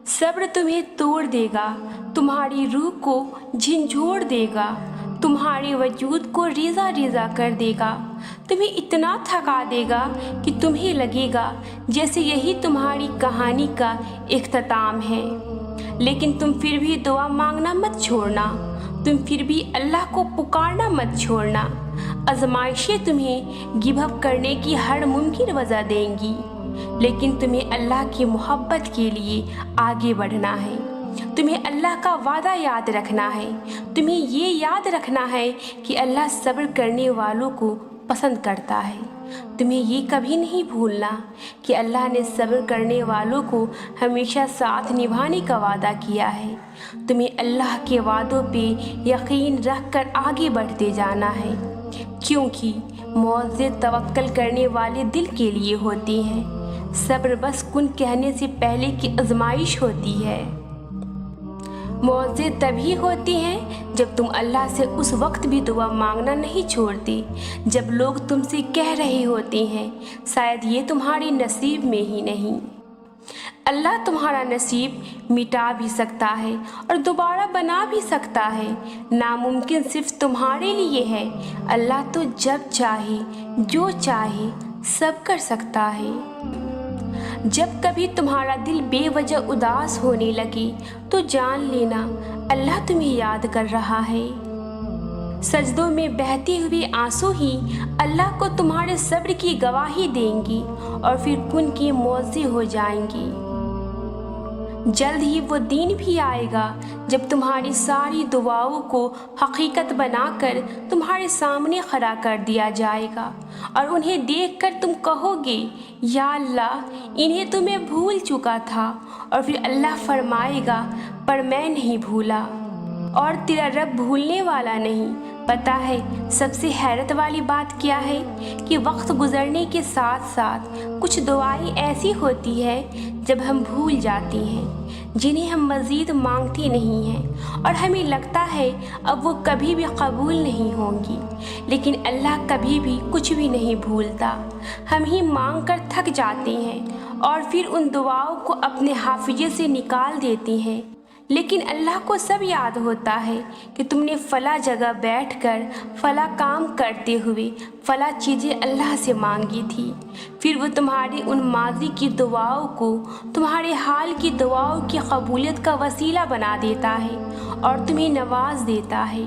सब्र तुम्हें तोड़ देगा, तुम्हारी रूह को झंझोड़ देगा, तुम्हारे वजूद को रेज़ा रेज़ा कर देगा, तुम्हें इतना थका देगा कि तुम्हें लगेगा जैसे यही तुम्हारी कहानी का इख्तिताम है। लेकिन तुम फिर भी दुआ मांगना मत छोड़ना, तुम फिर भी अल्लाह को पुकारना मत छोड़ना। आज़माइशें तुम्हें गिव अप करने की हर मुमकिन वजह देंगी, लेकिन तुम्हें अल्लाह की मोहब्बत के लिए आगे बढ़ना है। तुम्हें अल्लाह का वादा याद रखना है। तुम्हें ये याद रखना है कि अल्लाह सब्र करने वालों को पसंद करता है। तुम्हें ये कभी नहीं भूलना कि अल्लाह ने सब्र करने वालों को हमेशा साथ निभाने का वादा किया है। तुम्हें अल्लाह के वादों पे यकीन रख कर आगे बढ़ते जाना है, क्योंकि मौज़े तवक्कल करने वाले दिल के लिए होती हैं। सब्र बस कुन कहने से पहले की आजमाइश होती है। मौज़े तभी होती हैं जब तुम अल्लाह से उस वक्त भी दुआ मांगना नहीं छोड़ती जब लोग तुमसे कह रहे होते हैं शायद ये तुम्हारे नसीब में ही नहीं। अल्लाह तुम्हारा नसीब मिटा भी सकता है और दोबारा बना भी सकता है। नामुमकिन सिर्फ तुम्हारे लिए है। अल्लाह तो जब चाहे जो चाहे सब कर सकता है। जब कभी तुम्हारा दिल बेवजह उदास होने लगे तो जान लेना अल्लाह तुम्हें याद कर रहा है। सजदों में बहते हुए आंसू ही अल्लाह को तुम्हारे सब्र की गवाही देंगी और फिर कुन के मौज़े हो जाएंगी। जल्द ही वो दिन भी आएगा जब तुम्हारी सारी दुआओं को हकीकत बनाकर तुम्हारे सामने खड़ा कर दिया जाएगा और उन्हें देखकर तुम कहोगे, या अल्लाह, इन्हें तो मैं भूल चुका था। और फिर अल्लाह फरमाएगा, पर मैं नहीं भूला और तेरा रब भूलने वाला नहीं। पता है सबसे हैरत वाली बात क्या है कि वक्त गुजरने के साथ साथ कुछ दुआएं ऐसी होती है जब हम भूल जाती हैं, जिन्हें हम मज़ीद मांगते नहीं हैं और हमें लगता है अब वो कभी भी कबूल नहीं होंगी। लेकिन अल्लाह कभी भी कुछ भी नहीं भूलता। हम ही मांग कर थक जाते हैं और फिर उन दुआओं को अपने हाफिजे से निकाल देते हैं। लेकिन अल्लाह को सब याद होता है कि तुमने फ़ला जगह बैठकर फ़ला काम करते हुए फ़ला चीज़ें अल्लाह से मांगी थी। फिर वो तुम्हारी उन माजी की दुआओं को तुम्हारे हाल की दुआओं की कबूलियत का वसीला बना देता है और तुम्हें नवाज देता है।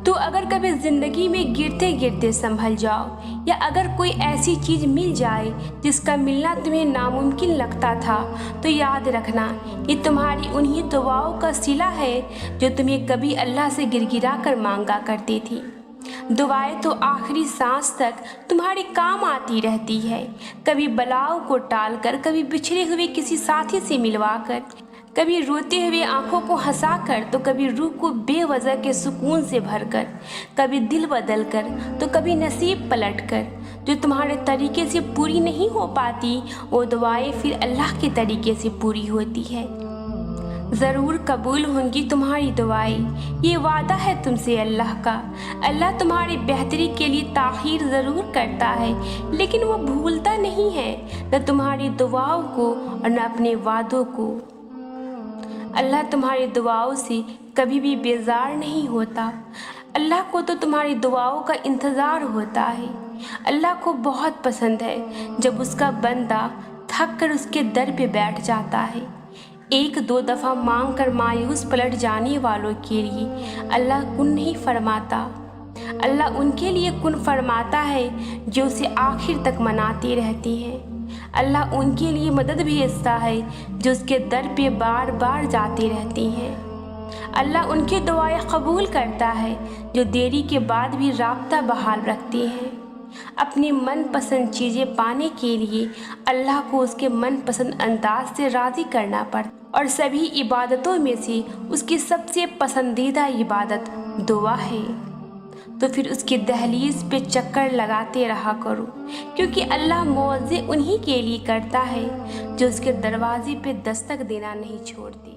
तो अगर कभी ज़िंदगी में गिरते गिरते संभल जाओ या अगर कोई ऐसी चीज़ मिल जाए जिसका मिलना तुम्हें नामुमकिन लगता था, तो याद रखना ये तुम्हारी उन्हीं दुआओं का सिला है जो तुम्हें कभी अल्लाह से गिड़गिड़ा कर मांगा करती थी। दुआएं तो आखिरी सांस तक तुम्हारे काम आती रहती है, कभी बलाओं को टालकर, कभी बिछड़े हुए किसी साथी से मिलवाकर, कभी रोते हुए आंखों को हंसाकर, तो कभी रूह को बेवजह के सुकून से भरकर, कभी दिल बदल कर, तो कभी नसीब पलट कर। जो तुम्हारे तरीके से पूरी नहीं हो पाती वो दुआएं फिर अल्लाह के तरीके से पूरी होती है। ज़रूर कबूल होंगी तुम्हारी दुआएं, ये वादा है तुमसे अल्लाह का। अल्लाह तुम्हारी बेहतरी के लिए ताख़ीर ज़रूर करता है, लेकिन वो भूलता नहीं है न तुम्हारी दुआओं को और न अपने वादों को। अल्लाह तुम्हारी दुआओं से कभी भी बेजार नहीं होता। अल्लाह को तो तुम्हारी दुआओं का इंतज़ार होता है। अल्लाह को बहुत पसंद है जब उसका बंदा थक कर उसके दर पे बैठ जाता है। एक दो दफ़ा मांग कर मायूस पलट जाने वालों के लिए अल्लाह कुन नहीं फरमाता। अल्लाह उनके लिए कुन फरमाता है जो उसे आखिर तक मनाते रहते हैं। अल्लाह उनके लिए मदद भेजता है जो उसके दर पे बार बार जाते रहती हैं। अल्लाह उनकी दुआएं कबूल करता है जो देरी के बाद भी राब्ता बहाल रखते हैं। अपनी मनपसंद चीज़ें पाने के लिए अल्लाह को उसके मनपसंद अंदाज से राज़ी करना पड़ता और सभी इबादतों में से उसकी सबसे पसंदीदा इबादत दुआ है। तो फिर उसकी दहलीज पे चक्कर लगाते रहा करो, क्योंकि अल्लाह मौज़े उन्हीं के लिए करता है जो उसके दरवाजे पे दस्तक देना नहीं छोड़ते।